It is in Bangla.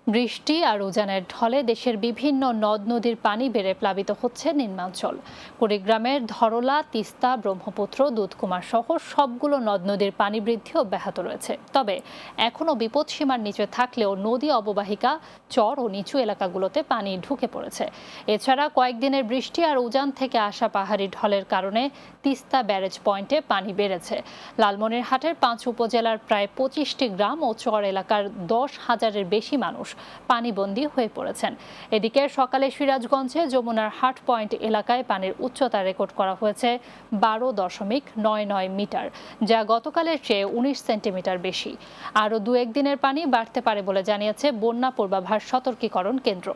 বৃষ্টি আর উজানের ঢলে দেশের বিভিন্ন নদ নদীর পানি বেড়ে প্লাবিত হচ্ছে নিম্নাঞ্চল। কুড়িগ্রামের ধরলা, তিস্তা, ব্রহ্মপুত্র, দুধকুমার সহ সবগুলো নদ নদীর পানি বৃদ্ধি অব্যাহত রয়েছে। তবে এখনও বিপদসীমার নিচে থাকলেও নদী অববাহিকা, চর ও নিচু এলাকাগুলোতে পানি ঢুকে পড়েছে। এছাড়া কয়েকদিনের বৃষ্টি আর উজান থেকে আসা পাহাড়ি ঢলের কারণে তিস্তা ব্যারেজ পয়েন্টে পানি বেড়েছে। লালমনিরহাটের 5 উপজেলার প্রায় 25টি গ্রাম ও চর এলাকার 10,000-এর বেশি মানুষ পানিবন্দী হয়ে পড়েছেন। এদিকে সকালে সিরাজগঞ্জে যমুনার হাট পয়েন্ট এলাকায় পানির উচ্চতা রেকর্ড করা হয়েছে 12.99 মিটার, যা গতকালের চেয়ে 19 সেন্টিমিটার বেশি। আরও 2-1 দিনের পানি বাড়তে পারে বলে জানিয়েছে বন্যা পূর্বাভাস সতর্কীকরণ কেন্দ্র।